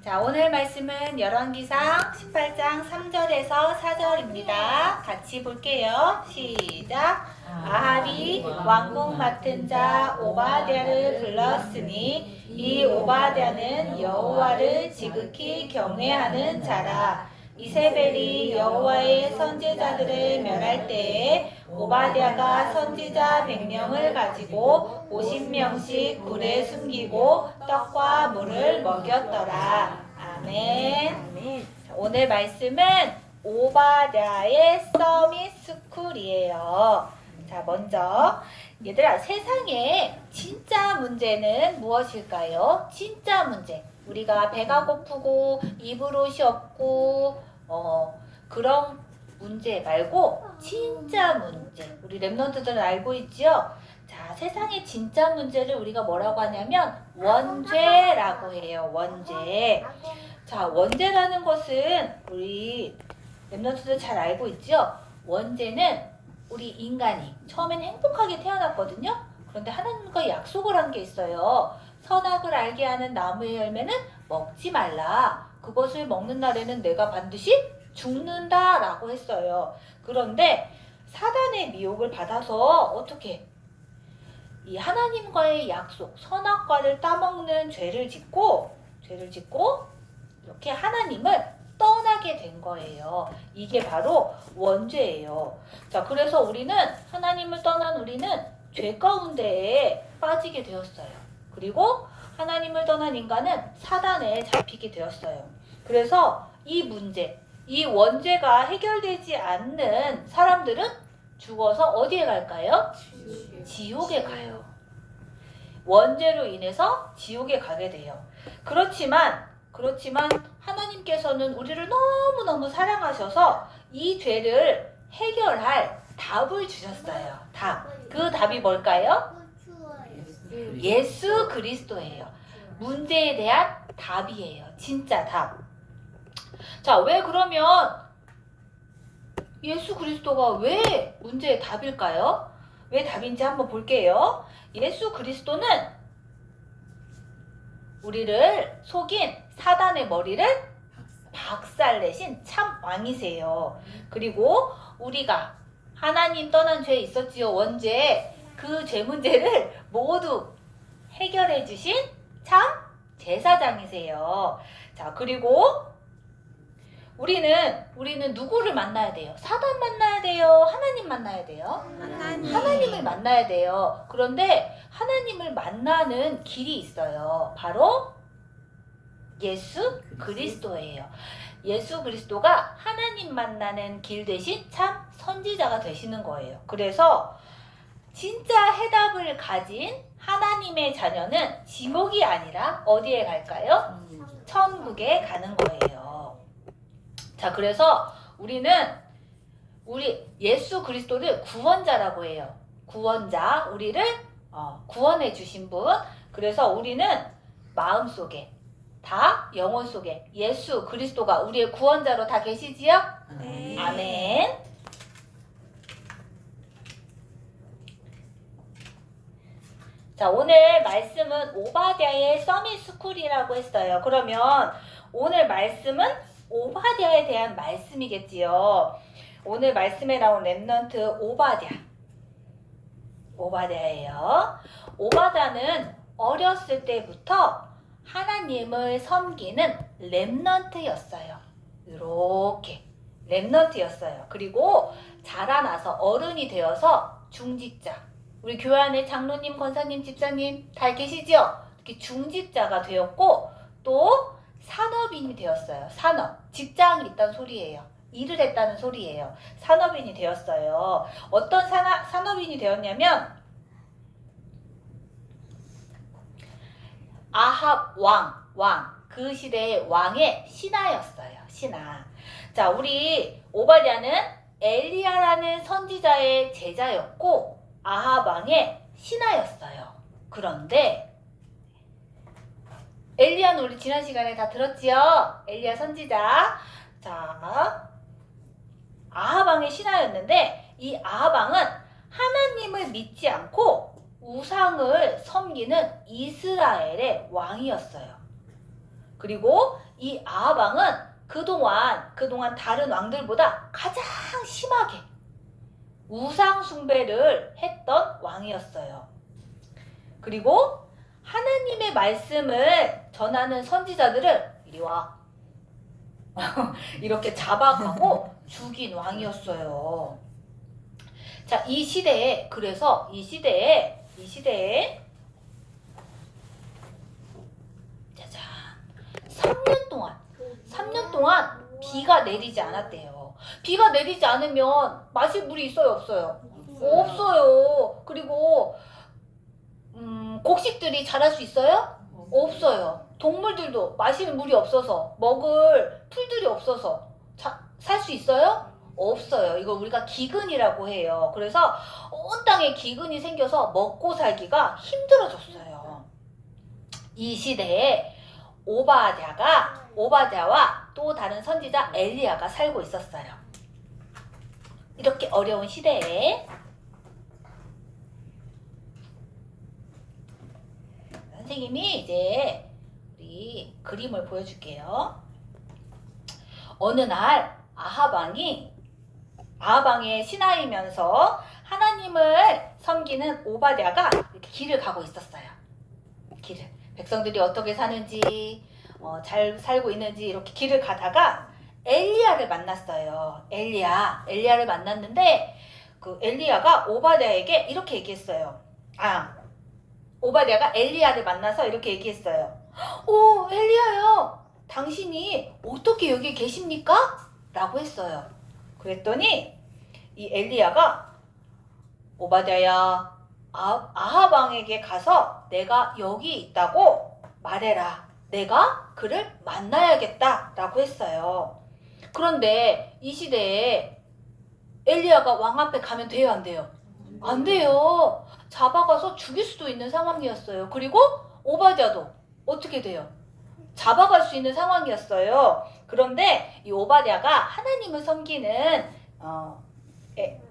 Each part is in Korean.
자, 오늘 말씀은 열왕기상 18장 3절에서 4절입니다. 같이 볼게요. 시작. 아합이 왕궁 맡은 자 오바댜를 불렀으니 이 오바댜는 여호와를 지극히 경외하는 자라. 이세벨이 여호와의 선지자들을 멸할 때에 오바댜가 선지자 100명을 가지고 50명씩 굴에 숨기고 떡과 물을 먹였더라. 아멘. 오늘 말씀은 오바댜의 서밋 스쿨이에요. 자, 먼저 얘들아, 세상에 진짜 문제는 무엇일까요? 진짜 문제. 우리가 배가 고프고 입을 옷이 없고 그런 문제 말고 진짜 문제. 우리 랩런트들은 알고 있지요? 자, 세상의 진짜 문제를 우리가 뭐라고 하냐면 원죄라고 해요. 원죄. 자, 원죄라는 것은 우리 랩런트들 잘 알고 있지요? 원죄는 우리 인간이 처음엔 행복하게 태어났거든요. 그런데 하나님과 약속을 한 게 있어요. 선악을 알게 하는 나무의 열매는 먹지 말라. 그것을 먹는 날에는 내가 반드시 죽는다라고 했어요. 그런데 사단의 미혹을 받아서 어떻게 이 하나님과의 약속, 선악과를 따먹는 죄를 짓고 이렇게 하나님을 떠나게 된 거예요. 이게 바로 원죄예요. 자, 그래서 우리는 하나님을 떠난 우리는 죄 가운데에 빠지게 되었어요. 그리고 하나님을 떠난 인간은 사단에 잡히게 되었어요. 그래서 이 문제, 이 원죄가 해결되지 않는 사람들은 죽어서 어디에 갈까요? 지옥에 가요. 원죄로 인해서 지옥에 가게 돼요. 그렇지만 하나님께서는 우리를 너무너무 사랑하셔서 이 죄를 해결할 답을 주셨어요. 답. 그 답이 뭘까요? 예수 그리스도예요. 문제에 대한 답이에요. 진짜 답. 자, 왜 그러면 예수 그리스도가 왜 문제의 답일까요? 왜 답인지 한번 볼게요. 예수 그리스도는 우리를 속인 사단의 머리를 박살내신 참 왕이세요. 그리고 우리가 하나님 떠난 죄 있었지요. 원죄. 그 죄 문제를 모두 해결해 주신 참 제사장이세요. 자, 그리고 우리는 누구를 만나야 돼요? 사단 만나야 돼요? 하나님 만나야 돼요? 하나님을 만나야 돼요. 그런데 하나님을 만나는 길이 있어요. 바로 예수 그리스도예요. 예수 그리스도가 하나님 만나는 길 대신 참 선지자가 되시는 거예요. 그래서 진짜 해답을 가진 하나님의 자녀는 지옥이 아니라 어디에 갈까요? 천국에 가는 거예요. 자, 그래서 우리 예수 그리스도를 구원자라고 해요. 구원자, 우리를 구원해 주신 분. 그래서 우리는 마음속에 다 영혼 속에 예수 그리스도가 우리의 구원자로 다 계시지요? 네. 아멘. 자, 오늘 말씀은 오바댜의 서밋 스쿨이라고 했어요. 그러면 오늘 말씀은 오바댜에 대한 말씀이겠지요. 오늘 말씀에 나온 렘넌트 오바댜예요. 오바댜는 어렸을 때부터 하나님을 섬기는 렘넌트였어요. 이렇게 렘넌트였어요. 그리고 자라나서 어른이 되어서 중직자, 우리 교회 안에 장로님, 권사님, 집사님 다 계시죠? 이렇게 중직자가 되었고 또 산업인이 되었어요. 산업, 직장이 있다는 소리예요. 일을 했다는 소리예요. 산업인이 되었어요. 어떤 산업인이 되었냐면 아합 왕, 그 시대의 왕의 신하였어요. 신하. 자, 우리 오바댜는 엘리야라는 선지자의 제자였고 아합 왕의 신하였어요. 그런데 엘리야는 우리 지난 시간에 다 들었지요? 엘리야 선지자. 자, 아합 왕의 신하였는데 이 아합 왕은 하나님을 믿지 않고 우상을 섬기는 이스라엘의 왕이었어요. 그리고 이 아하방은 그동안 다른 왕들보다 가장 심하게 우상 숭배를 했던 왕이었어요. 그리고 하나님의 말씀을 전하는 선지자들을 이리 와 이렇게 잡아가고 죽인 왕이었어요. 자, 이 시대에 짜잔 3년 동안 비가 내리지 않았대요. 비가 내리지 않으면 마실 물이 있어요, 없어요? 없어요. 그리고 곡식들이 자랄 수 있어요? 없어요. 동물들도 마실 물이 없어서, 먹을 풀들이 없어서 살 수 있어요? 없어요. 이걸 우리가 기근이라고 해요. 그래서 온 땅에 기근이 생겨서 먹고 살기가 힘들어졌어요. 이 시대에 오바댜와 또 다른 선지자 엘리야가 살고 있었어요. 이렇게 어려운 시대에 선생님이 이제 우리 그림을 보여줄게요. 어느 날 아하방의 신하이면서 하나님을 섬기는 오바댜가 이렇게 길을 가고 있었어요. 백성들이 어떻게 사는지 잘 살고 있는지 이렇게 길을 가다가 엘리야를 만났어요. 엘리야를 만났는데 그 엘리야가 오바댜에게 이렇게 얘기했어요. 오바댜가 엘리야를 만나서 이렇게 얘기했어요. 오, 엘리야요. 당신이 어떻게 여기 계십니까? 라고 했어요. 그랬더니 이 엘리야가 오바댜야, 아하방에게 가서 내가 여기 있다고 말해라. 내가 그를 만나야겠다 라고 했어요. 그런데 이 시대에 엘리야가 왕 앞에 가면 돼요, 안 돼요? 안 돼요. 잡아가서 죽일 수도 있는 상황이었어요. 그리고 오바댜도 어떻게 돼요? 잡아갈 수 있는 상황이었어요. 그런데 이 오바댜가 하나님을 섬기는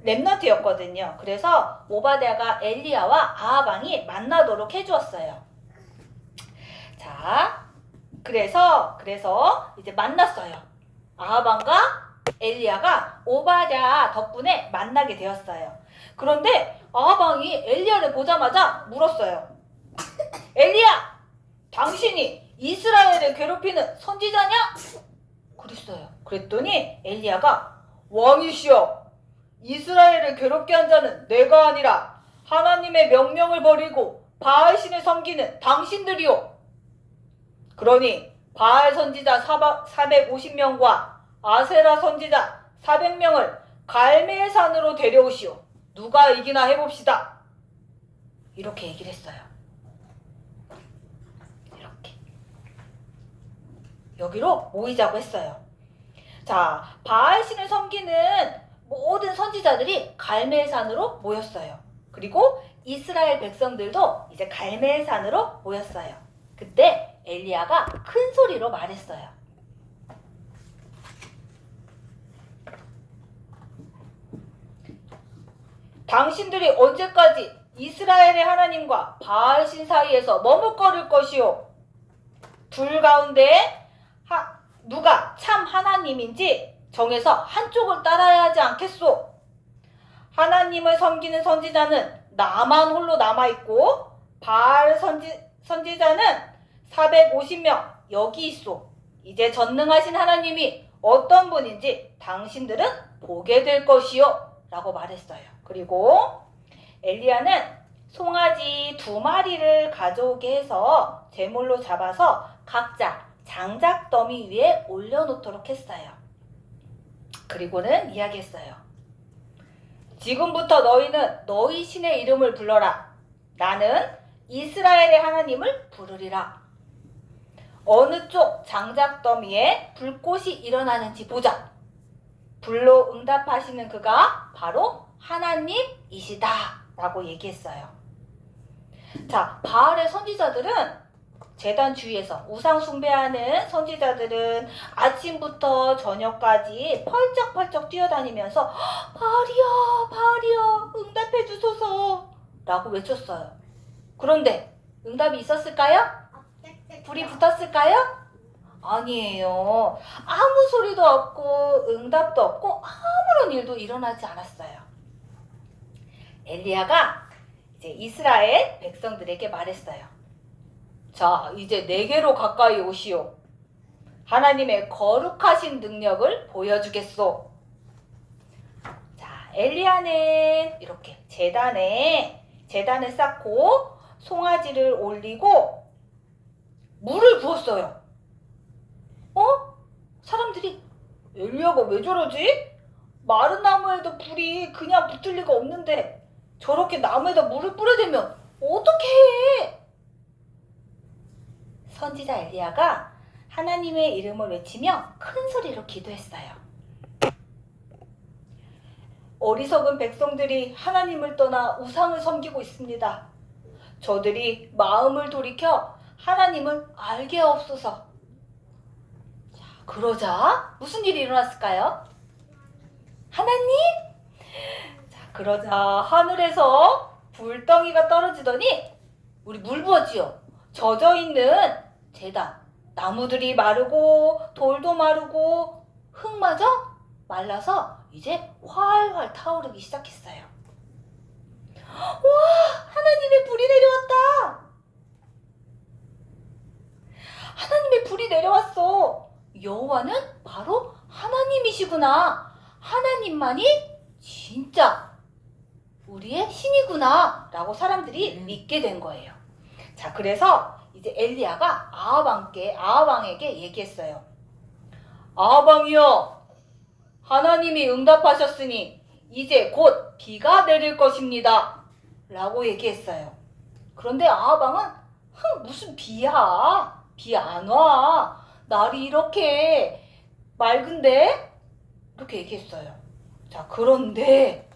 렘넌트였거든요. 그래서 오바댜가 엘리야와 아하방이 만나도록 해주었어요. 자, 그래서 이제 만났어요. 아하방과 엘리야가 오바댜 덕분에 만나게 되었어요. 그런데 아하방이 엘리야를 보자마자 물었어요. 엘리야, 당신이 이스라엘을 괴롭히는 선지자냐? 그랬어요. 그랬더니 엘리야가 왕이시여, 이스라엘을 괴롭게 한 자는 내가 아니라 하나님의 명령을 버리고 바알신을 섬기는 당신들이요. 그러니 바알 선지자 450명과 아세라 선지자 400명을 갈멜 산으로 데려오시오. 누가 이기나 해봅시다. 이렇게 얘기를 했어요. 이렇게. 여기로 모이자고 했어요. 자, 바알신을 섬기는 모든 선지자들이 갈멜산으로 모였어요. 그리고 이스라엘 백성들도 이제 갈멜산으로 모였어요. 그때 엘리야가 큰 소리로 말했어요. 당신들이 언제까지 이스라엘의 하나님과 바알신 사이에서 머뭇거릴 것이요? 둘 가운데 누가 참 하나님인지 정해서 한쪽을 따라야 하지 않겠소? 하나님을 섬기는 선지자는 나만 홀로 남아있고 바알 선지자는 450명 여기 있소. 이제 전능하신 하나님이 어떤 분인지 당신들은 보게 될 것이요. 라고 말했어요. 그리고 엘리야는 송아지 2마리를 가져오게 해서 제물로 잡아서 각자 장작 더미 위에 올려놓도록 했어요. 그리고는 이야기했어요. 지금부터 너희는 너희 신의 이름을 불러라. 나는 이스라엘의 하나님을 부르리라. 어느 쪽 장작 더미에 불꽃이 일어나는지 보자. 불로 응답하시는 그가 바로 하나님이시다 라고 얘기했어요. 자, 바알의 선지자들은 제단 주위에서 우상 숭배하는 선지자들은 아침부터 저녁까지 펄쩍펄쩍 뛰어다니면서 바알이여 응답해 주소서 라고 외쳤어요. 그런데 응답이 있었을까요? 불이 붙었을까요? 아니에요. 아무 소리도 없고 응답도 없고 아무런 일도 일어나지 않았어요. 엘리야가 이제 이스라엘 백성들에게 말했어요. 자, 이제 내게로 가까이 오시오. 하나님의 거룩하신 능력을 보여주겠소. 자, 엘리야는 이렇게 제단을 쌓고 송아지를 올리고 물을 부었어요. 사람들이 엘리야가 왜 저러지? 마른 나무에도 불이 그냥 붙을 리가 없는데 저렇게 나무에다 물을 뿌려대면 어떻게 해? 선지자 엘리야가 하나님의 이름을 외치며 큰 소리로 기도했어요. 어리석은 백성들이 하나님을 떠나 우상을 섬기고 있습니다. 저들이 마음을 돌이켜 하나님을 알게 하옵소서. 자, 그러자 무슨 일이 일어났을까요? 하나님? 자, 그러자 하늘에서 불덩이가 떨어지더니 우리 물 부었지요. 젖어있는 제단, 나무들이 마르고 돌도 마르고 흙마저 말라서 이제 활활 타오르기 시작했어요. 와, 하나님의 불이 내려왔다. 하나님의 불이 내려왔어. 여호와는 바로 하나님이시구나. 하나님만이 진짜 우리의 신이구나 라고 사람들이 믿게 된 거예요. 자, 그래서 이제 엘리야가 아합왕에게 얘기했어요. 아합왕이여, 하나님이 응답하셨으니 이제 곧 비가 내릴 것입니다 라고 얘기했어요. 그런데 아합왕은 무슨 비야? 비 안 와. 날이 이렇게 맑은데? 이렇게 얘기했어요. 자, 그런데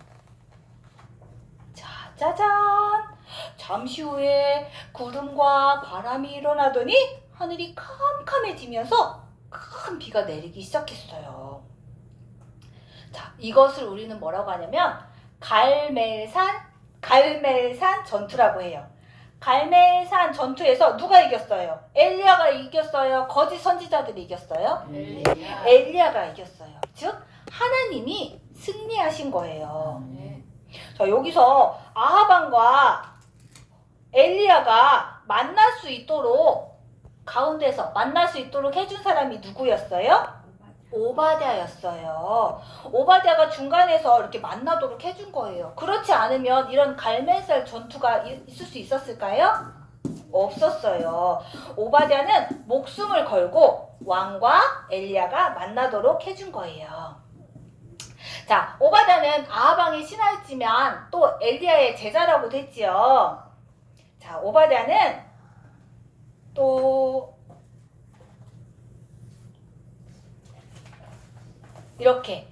자, 짜잔! 잠시 후에 구름과 바람이 일어나더니 하늘이 캄캄해지면서 큰 비가 내리기 시작했어요. 자, 이것을 우리는 뭐라고 하냐면 갈멜산 전투라고 해요. 갈멜산 전투에서 누가 이겼어요? 엘리야가 이겼어요? 거짓 선지자들이 이겼어요? 엘리야가 이겼어요. 즉 하나님이 승리하신 거예요. 자, 여기서 아합왕과 엘리야가 만날 수 있도록 가운데서 만날 수 있도록 해준 사람이 누구였어요? 오바댜였어요. 오바댜가 중간에서 이렇게 만나도록 해준 거예요. 그렇지 않으면 이런 갈멜산 전투가 있을 수 있었을까요? 없었어요. 오바댜는 목숨을 걸고 왕과 엘리야가 만나도록 해준 거예요. 자, 오바댜는 아합왕의 신하였지만 또 엘리야의 제자라고도 했지요. 자, 오바댜는 또 이렇게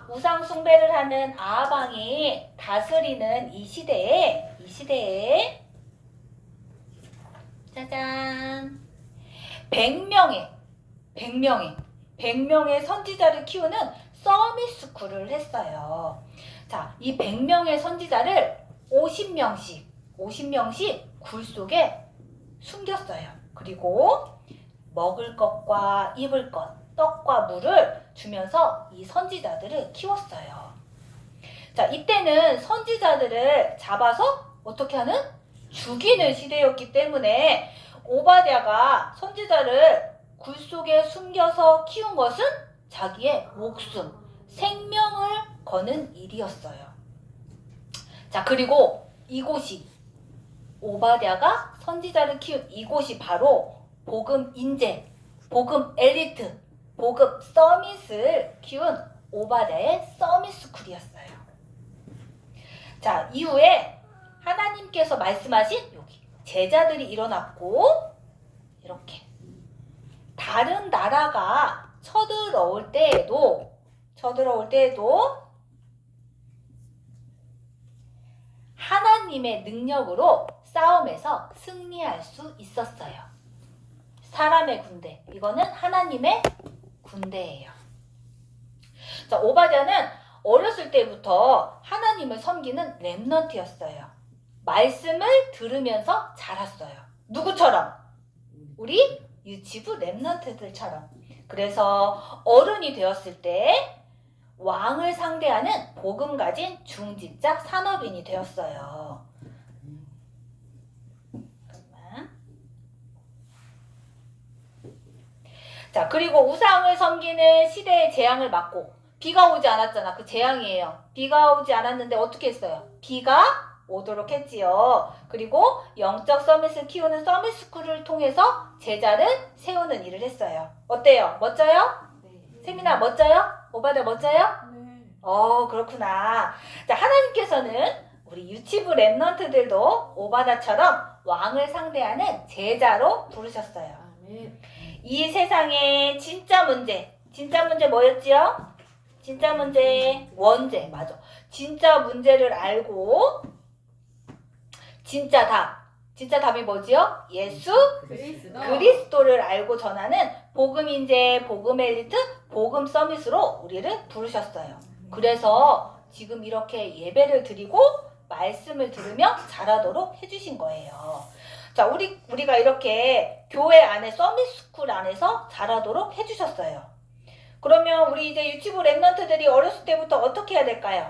우상 숭배를 하는 아합왕이 다스리는 이 시대에 짜잔 100명의 선지자를 키우는 서밋스쿨을 했어요. 자, 이 100명의 선지자를 50명씩 굴 속에 숨겼어요. 그리고 먹을 것과 입을 것, 떡과 물을 주면서 이 선지자들을 키웠어요. 자, 이때는 선지자들을 잡아서 어떻게 하는? 죽이는 시대였기 때문에 오바댜가 선지자를 굴 속에 숨겨서 키운 것은 자기의 목숨, 생명을 거는 일이었어요. 자, 그리고 이곳이 오바댜가 선지자를 키운 이곳이 바로 복음 인재, 복음 엘리트, 복음 서밋을 키운 오바댜의 서밋스쿨이었어요. 자, 이후에 하나님께서 말씀하신 여기 제자들이 일어났고 이렇게 다른 나라가 쳐들어올 때에도 하나님의 능력으로 싸움에서 승리할 수 있었어요. 사람의 군대, 이거는 하나님의 군대예요. 자, 오바댜는 어렸을 때부터 하나님을 섬기는 렘넌트였어요. 말씀을 들으면서 자랐어요. 누구처럼? 우리 유치부 랩런트들처럼. 그래서 어른이 되었을 때 왕을 상대하는 복음 가진 중직자 산업인이 되었어요. 자, 그리고 우상을 섬기는 시대의 재앙을 막고 비가 오지 않았잖아. 그 재앙이에요. 비가 오지 않았는데 어떻게 했어요? 비가 오도록 했지요. 그리고 영적 서밋을 키우는 서밋스쿨을 통해서 제자를 세우는 일을 했어요. 어때요? 멋져요? 네. 세민아 멋져요? 오바다 멋져요? 네. 그렇구나. 자, 하나님께서는 우리 유치부 랩런트들도 오바다처럼 왕을 상대하는 제자로 부르셨어요. 아멘. 이 세상의 진짜 문제 뭐였지요? 진짜 문제, 원죄, 맞아. 진짜 문제를 알고 진짜 답이 뭐지요? 예수 그리스도를 알고 전하는 복음 인재, 복음 엘리트, 복음 서밋으로 우리를 부르셨어요. 그래서 지금 이렇게 예배를 드리고 말씀을 들으며 자라도록 해주신 거예요. 자, 우리가 이렇게 교회 안에 서밋스쿨 안에서 자라도록 해주셨어요. 그러면 우리 이제 유치부 랩런트들이 어렸을 때부터 어떻게 해야 될까요?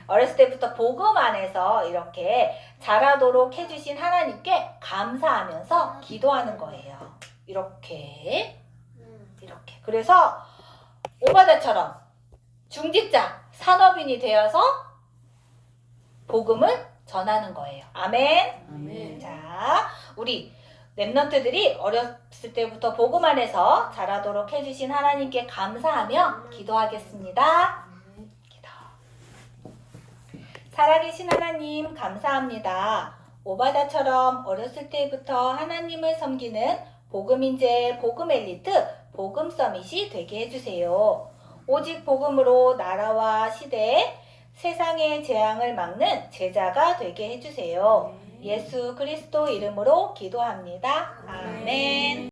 어렸을 때부터 복음 안에서 이렇게 자라도록 해주신 하나님께 감사하면서 기도하는 거예요. 이렇게. 그래서 오바다처럼 중직자, 산업인이 되어서 복음을 전하는 거예요. 아멘. 아멘. 자, 우리 랩런트들이 어렸을 때부터 복음 안에서 자라도록 해주신 하나님께 감사하며 기도하겠습니다. 기도. 살아계신 하나님 감사합니다. 오바다처럼 어렸을 때부터 하나님을 섬기는 복음 인재, 복음 엘리트, 복음 서밋이 되게 해주세요. 오직 복음으로 나라와 시대에 세상의 재앙을 막는 제자가 되게 해주세요. 예수 그리스도 이름으로 기도합니다. 아멘.